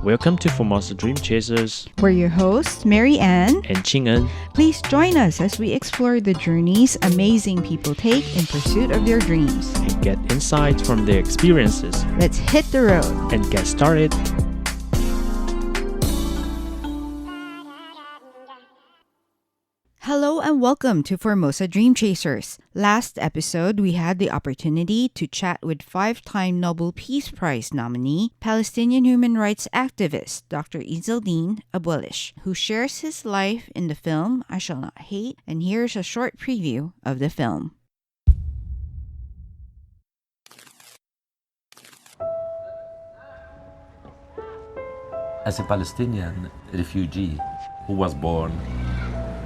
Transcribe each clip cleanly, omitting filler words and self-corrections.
Welcome to Formosa Dream Chasers. We're your hosts, Mary Ann and Ching-en. Please join us as we explore the journeys amazing people take in pursuit of their dreams. And get insights from their experiences. Let's hit the road. And get started. Hello and welcome to Formosa Dream Chasers. Last episode, we had the opportunity to chat with 5-time Nobel Peace Prize nominee, Palestinian human rights activist Dr. Izzeldin Abuelaish, who shares his life in the film I Shall Not Hate, and here's a short preview of the film. As a Palestinian refugee who was born,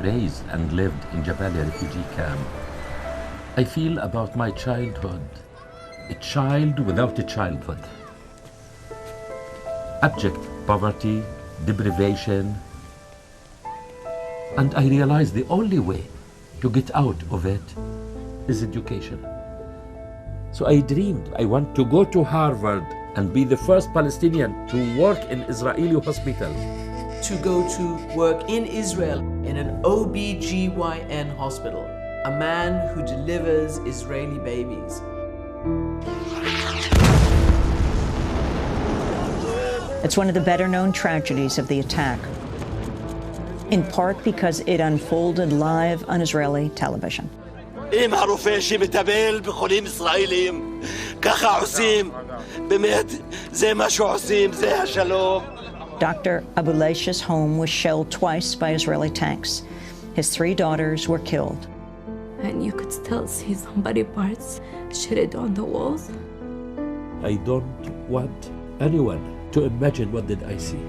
raised and lived in Jabalia refugee camp, I feel about my childhood a child without a childhood. Abject poverty, deprivation, and I realized the only way to get out of it is education. So I dreamed I want to go to Harvard and be the first Palestinian to work in Israeli hospital. To go to work in Israel in an OB/GYN hospital, a man who delivers Israeli babies. It's one of the better-known tragedies of the attack, in part because it unfolded live on Israeli television. מעروפה שמטפל בחולים ישראלים, ככה עושים, באמת, זה מה שעושים, זה השלום. Dr. Abuelaish's home was shelled twice by Israeli tanks. His 3 daughters were killed. And you could still see some body parts shredded on the walls. I don't want anyone to imagine what did I see.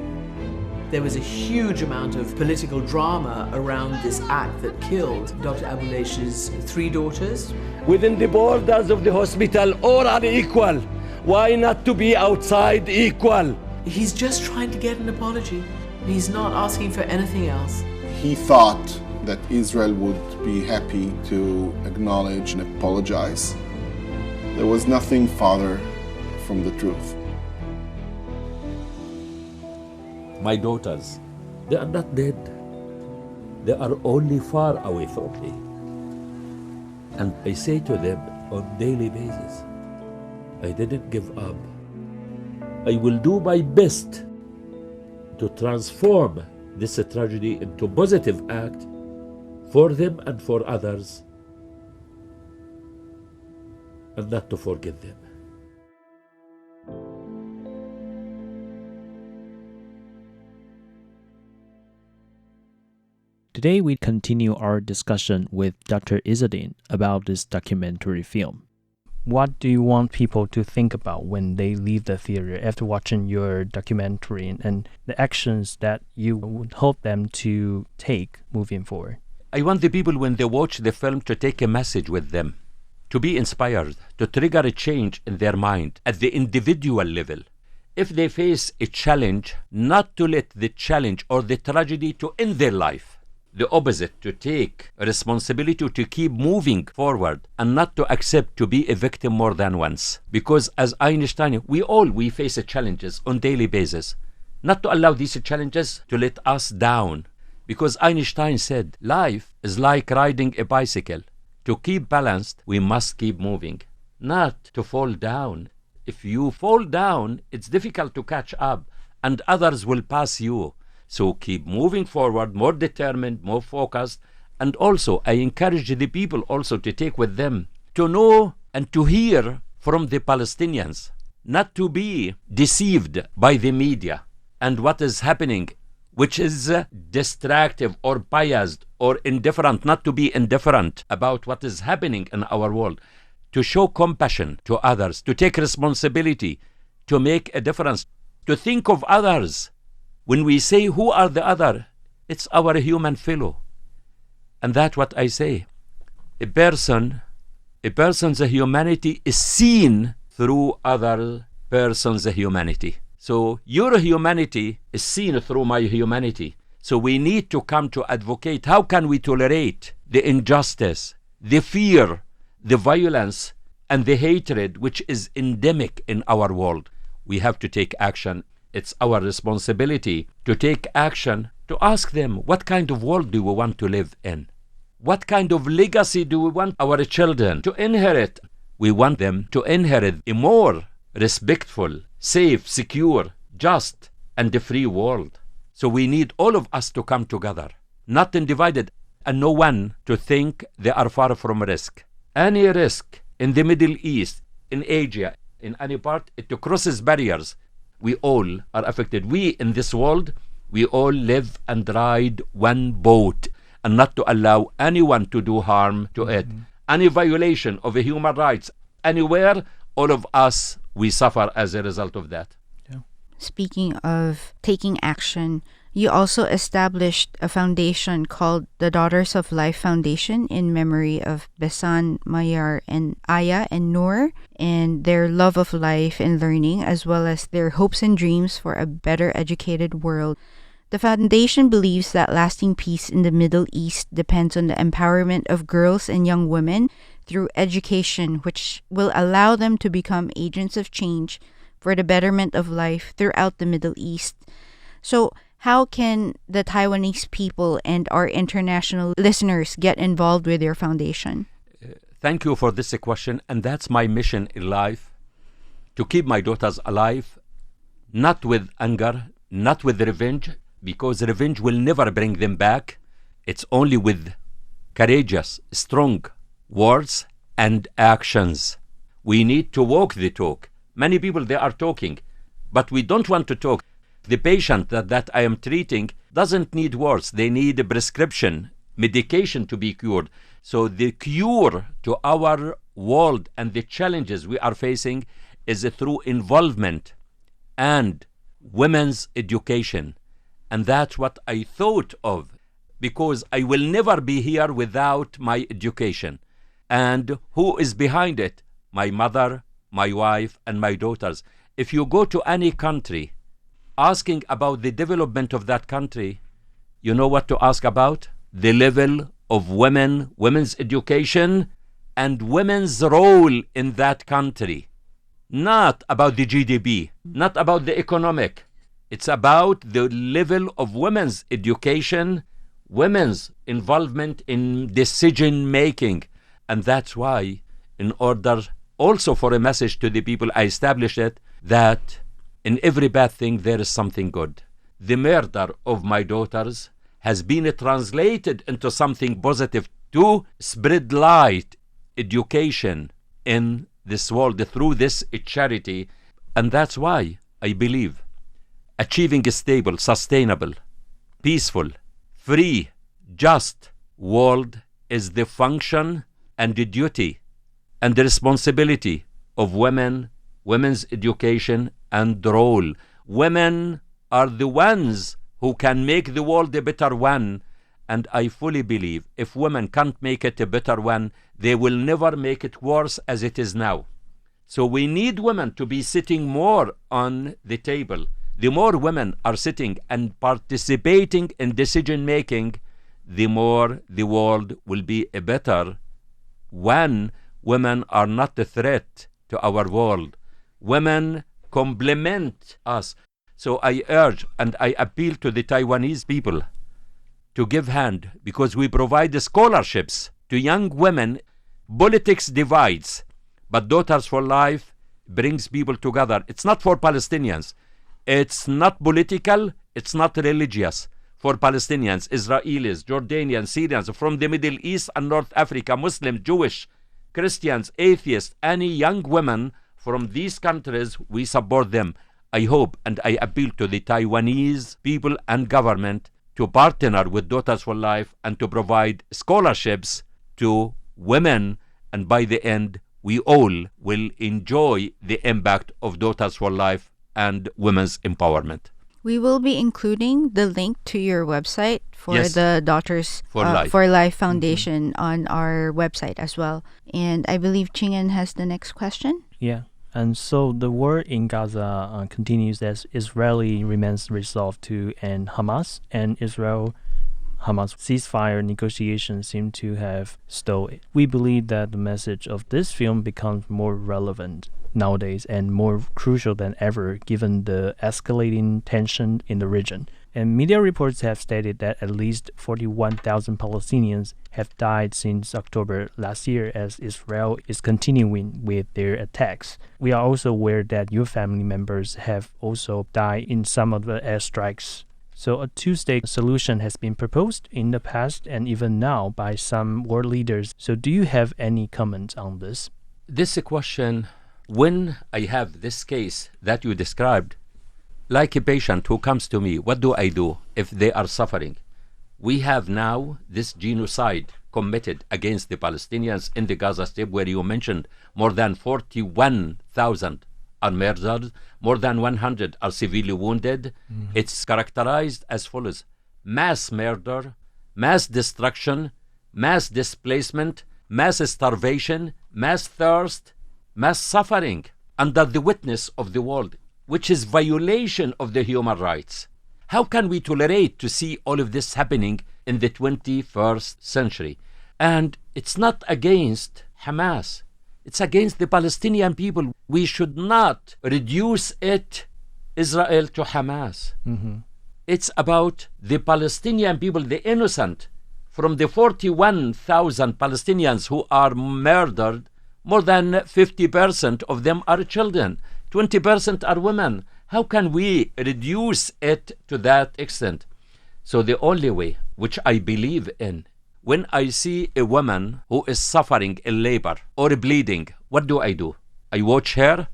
There was a huge amount of political drama around this act that killed Dr. Abuelaish's 3 daughters. Within the borders of the hospital, all are equal. Why not to be outside equal? He's just trying to get an apology. He's not asking for anything else. He thought that Israel would be happy to acknowledge and apologize. There was nothing farther from the truth. My daughters, they are not dead. They are only far away from me. And I say to them on a daily basis, I didn't give up. I will do my best to transform this tragedy into a positive act for them and for others, and not to forget them. Today we continue our discussion with Dr. Izzeldin about this documentary film. What do you want people to think about when they leave the theater after watching your documentary and the actions that you would hope them to take moving forward? I want the people, when they watch the film, to take a message with them, to be inspired, to trigger a change in their mind at the individual level. If they face a challenge, not to let the challenge or the tragedy to end their life. The opposite, to take a responsibility to keep moving forward and not to accept to be a victim more than once. Because as Einstein, we face challenges on daily basis. Not to allow these challenges to let us down. Because Einstein said, life is like riding a bicycle. To keep balanced, we must keep moving. Not to fall down. If you fall down, it's difficult to catch up and others will pass you. So keep moving forward, more determined, more focused. And also, I encourage the people also to take with them, to know and to hear from the Palestinians, not to be deceived by the media and what is happening, which is distractive or biased or indifferent, not to be indifferent about what is happening in our world, to show compassion to others, to take responsibility, to make a difference, to think of others. When we say who are the other, it's our human fellow. And that's what I say. A person's humanity is seen through other person's humanity. So your humanity is seen through my humanity. So we need to come to advocate. How can we tolerate the injustice, the fear, the violence, and the hatred which is endemic in our world? We have to take action. it's our responsibility to take action, to ask them, what kind of world do we want to live in? What kind of legacy do we want our children to inherit? We want them to inherit a more respectful, safe, secure, just, and free world. So we need all of us to come together, not divided, and no one to think they are far from risk. Any risk in the Middle East, in Asia, in any part, it crosses barriers. We all are affected. We in this world, we all live and ride one boat, and not to allow anyone to do harm to it. Any violation of human rights anywhere, all of us, we suffer as a result of that. Speaking of taking action, you also established a foundation called the Daughters of Life Foundation in memory of Besan, Mayar, and Aya and Noor, and their love of life and learning, as well as their hopes and dreams for a better educated world. The foundation believes that lasting peace in the Middle East depends on the empowerment of girls and young women through education, which will allow them to become agents of change for the betterment of life throughout the Middle East. So, how can the Taiwanese people and our international listeners get involved with your foundation? Thank you for this question, and that's my mission in life, to keep my daughters alive, not with anger, not with revenge, because revenge will never bring them back. It's only with courageous, strong words and actions. We need to walk the talk. Many people, they are talking, but we don't want to talk. The patient that I am treating doesn't need words. They need a prescription, medication to be cured. So the cure to our world and the challenges we are facing is through involvement and women's education. And that's what I thought of, because I will never be here without my education. And who is behind it? My mother, my wife, and my daughters. If you go to any country asking about the development of that country, you know what to ask about? The level of women's education, and women's role in that country. Not about the GDP, not about the economic. It's about the level of women's education, women's involvement in decision making. And that's why, in order also for a message to the people, I established it, that in every bad thing there is something good. The murder of my daughters has been translated into something positive to spread light, education in this world through this charity. And that's why I believe achieving a stable, sustainable, peaceful, free, just world is the function and the duty and the responsibility of women, women's education and role. Women are the ones who can make the world a better one, and I fully believe if women can't make it a better one, they will never make it worse as it is now. So we need women to be sitting more on the table. The more women are sitting and participating in decision making, the more the world will be a better one. Women are not a threat to our world. Women complement us. So I urge and I appeal to the Taiwanese people to give hand, because we provide the scholarships to young women. Politics divides, but Daughters for Life brings people together. It's not for Palestinians. It's not political. It's not religious. For Palestinians, Israelis, Jordanians, Syrians, from the Middle East and North Africa, Muslim, Jewish, Christians, atheists, any young women from these countries, we support them. I hope and I appeal to the Taiwanese people and government to partner with Daughters for Life and to provide scholarships to women, and by the end we all will enjoy the impact of Daughters for Life and women's empowerment. We will be including the link to your website for Yes. the Daughters For Life. for Life Foundation on our website as well. And I believe Chingen has the next question. Yeah. And so the war in Gaza continues as Israel remains resolved to end Hamas, and Israel Hamas ceasefire negotiations seem to have stalled. We believe that the message of this film becomes more relevant nowadays and more crucial than ever given the escalating tension in the region. And media reports have stated that at least 41,000 Palestinians have died since October last year as Israel is continuing with their attacks. We are also aware that your family members have also died in some of the airstrikes. So a two-state solution has been proposed in the past and even now by some world leaders. So do you have any comments on this? This question, when I have this case that you described, like a patient who comes to me, what do I do if they are suffering? We have now this genocide committed against the Palestinians in the Gaza Strip, where you mentioned more than 41,000 are murdered, more than 100 are severely wounded. It's characterized as follows: mass murder, mass destruction, mass displacement, mass starvation, mass thirst, mass suffering under the witness of the world, which is violation of the human rights. How can we tolerate to see all of this happening in the 21st century? And it's not against Hamas. It's against the Palestinian people. We should not reduce Israel to Hamas. It's about the Palestinian people, the innocent. From the 41,000 Palestinians who are murdered, more than 50% of them are children. 20% are women. How can we reduce it to that extent? So the only way, which I believe in, when I see a woman who is suffering in labor or bleeding, what do? I watch her.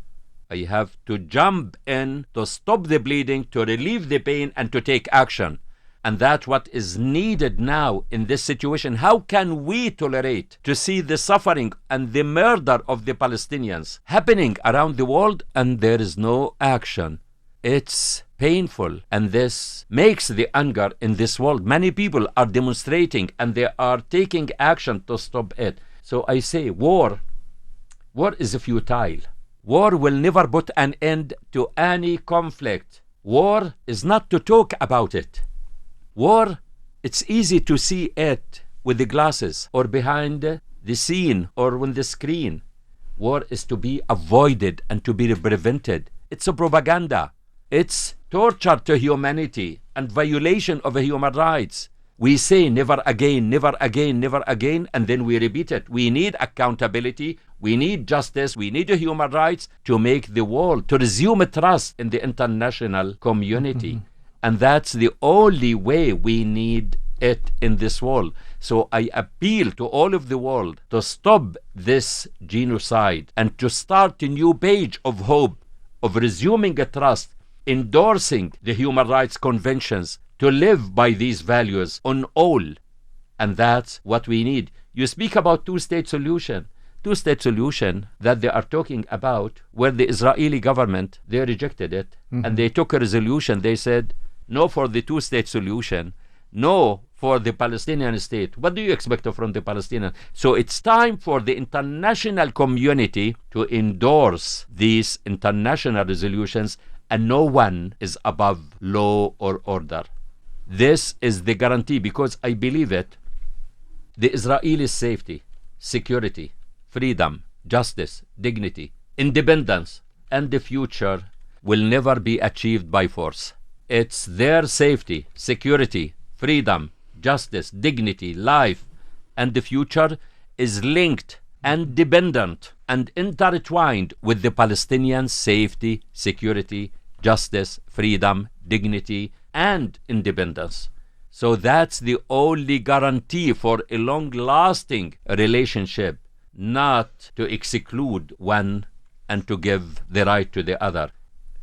I have to jump in to stop the bleeding, to relieve the pain, and to take action. And that's what is needed now in this situation. How can we tolerate to see the suffering and the murder of the Palestinians happening around the world and there is no action? It's painful, and this makes the anger in this world. Many people are demonstrating and they are taking action to stop it. So I say war is futile. War will never put an end to any conflict. War is not to talk about it. War, it's easy to see it with the glasses or behind the scene or on the screen. War is to be avoided and to be prevented. It's a propaganda. It's torture to humanity and violation of human rights. We say never again, never again, never again, and then we repeat it. We need accountability. We need justice. We need human rights to make the world, to resume trust in the international community. And that's the only way we need it in this world. So I appeal to all of the world to stop this genocide and to start a new page of hope, of resuming a trust, endorsing the human rights conventions, to live by these values on all. And that's what we need. You speak about two-state solution. Two-state solution that they are talking about, where the Israeli government, they rejected it. And they took a resolution. They said, no for the two-state solution, no for the Palestinian state. What do you expect from the Palestinians? So it's time for the international community to endorse these international resolutions, and no one is above law or order. This is the guarantee, because I believe it. The Israeli safety, security, freedom, justice, dignity, independence, and the future will never be achieved by force. It's their safety, security, freedom, justice, dignity, life, and the future is linked and dependent and intertwined with the Palestinian safety, security, justice, freedom, dignity, and independence. So that's the only guarantee for a long-lasting relationship, not to exclude one and to give the right to the other.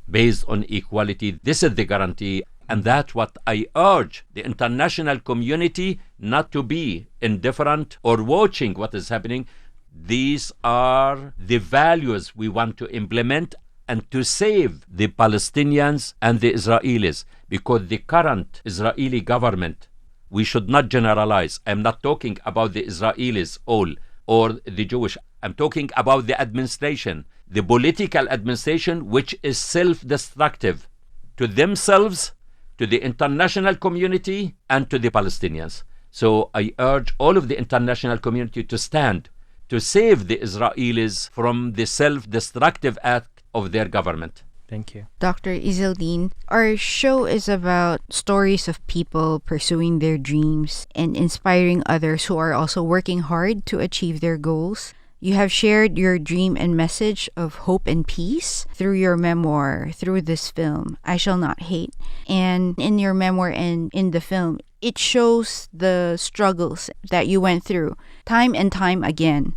Based on equality, this is the guarantee, and that's what I urge the international community not to be indifferent or watching what is happening. These are the values we want to implement and to save the Palestinians and the Israelis, because the current Israeli government, we should not generalize. I'm not talking about the Israelis all or the Jewish. I'm talking about the administration, the political administration, which is self-destructive to themselves, to to the international community, and to the Palestinians. So I urge all of the international community to stand to save the Israelis from the self-destructive act of their government. Thank you. Dr. Izzeldin, our show is about stories of people pursuing their dreams and inspiring others who are also working hard to achieve their goals. You have shared your dream and message of hope and peace through your memoir, through this film, I Shall Not Hate. And in your memoir and in the film, it shows the struggles that you went through time and time again,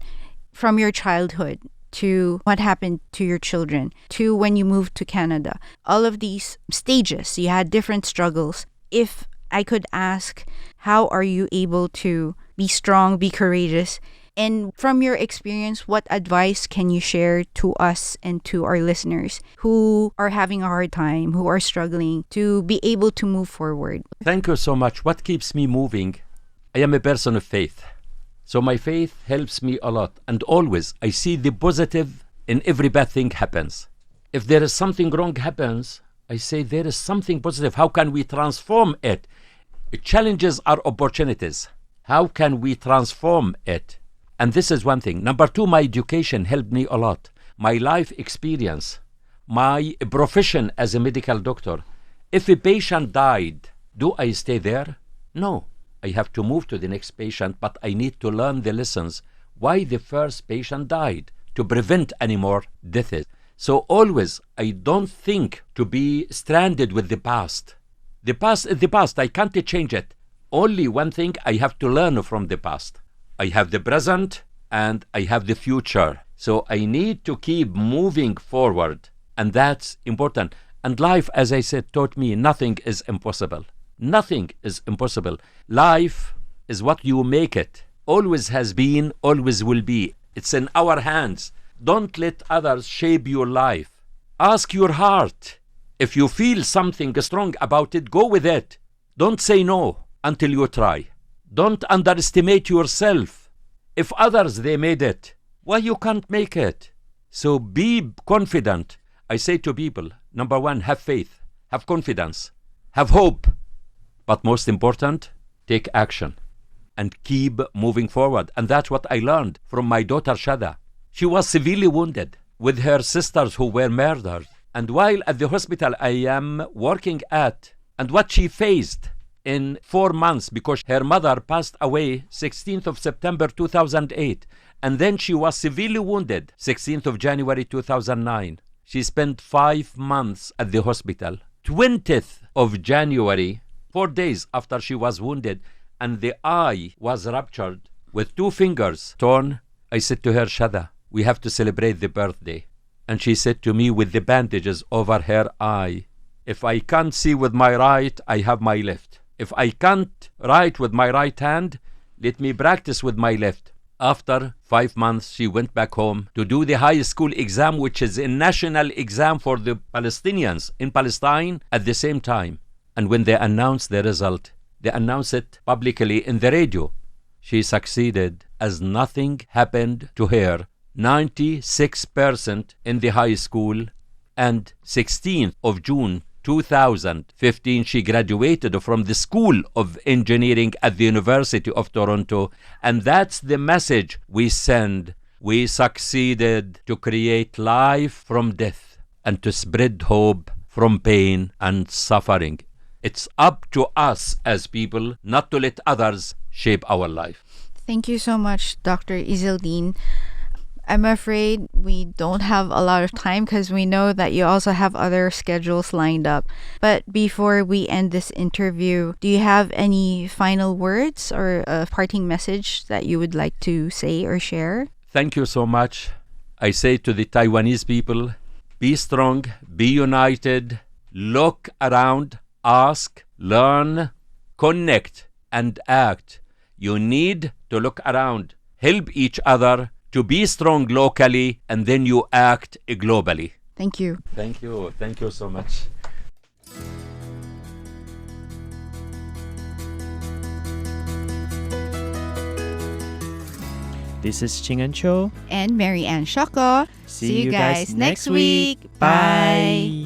from your childhood to what happened to your children, to when you moved to Canada. All of these stages, you had different struggles. If I could ask, how are you able to be strong, be courageous? And from your experience, what advice can you share to us and to our listeners who are having a hard time, who are struggling to be able to move forward? Thank you so much. What keeps me moving? I am a person of faith. So my faith helps me a lot. And always I see the positive in every bad thing happens. If there is something wrong happens, I say there is something positive. How can we transform it? Challenges are opportunities. How can we transform it? And this is one thing. Number two, my education helped me a lot. My life experience, my profession as a medical doctor. If a patient died, do I stay there? No. I have to move to the next patient, but I need to learn the lessons. Why the first patient died, to prevent any more deaths. So always, I don't think to be stranded with the past. The past is the past. I can't change it. Only one thing, I have to learn from the past. I have the present and I have the future. So I need to keep moving forward. And that's important. And life, as I said, taught me nothing is impossible. Nothing is impossible. Life is what you make it. Always has been, always will be. It's in our hands. Don't let others shape your life. Ask your heart. If you feel something strong about it, go with it. Don't say no until you try. Don't underestimate yourself. If others, they made it, why you can't make it? So be confident. I say to people, number one, have faith, have confidence, have hope. But most important, take action and keep moving forward. And that's what I learned from my daughter Shada. She was severely wounded with her sisters who were murdered. And while at the hospital I am working at, and what she faced in 4 months, because her mother passed away 16th of September 2008, and then she was severely wounded 16th of January 2009. She spent 5 months at the hospital. 20th of January, 4 days after she was wounded, and the eye was ruptured with 2 fingers torn, I said to her, Shada, we have to celebrate the birthday. And she said to me with the bandages over her eye, if I can't see with my right, I have my left. If I can't write with my right hand, let me practice with my left. After 5 months, she went back home to do the high school exam, which is a national exam for the Palestinians in Palestine at the same time. And when they announced the result, they announced it publicly in the radio. She succeeded as nothing happened to her. 96% in the high school, and 16th of June 2015 she graduated from the School of Engineering at the University of Toronto. And that's the message we send. We succeeded to create life from death and to spread hope from pain and suffering. It's up to us as people not to let others shape our life. Thank you so much, Dr. Izzeldin. I'm afraid we don't have a lot of time because we know that you also have other schedules lined up. But before we end this interview, do you have any final words or a parting message that you would like to say or share? Thank you so much. I say to the Taiwanese people, be strong, be united, look around, ask, learn, connect, and act. You need to look around, help each other, to be strong locally, and then you act globally. Thank you. Thank you. Thank you so much. This is Ching and Cho. And Mary Ann Shoko. See you guys next week. Bye.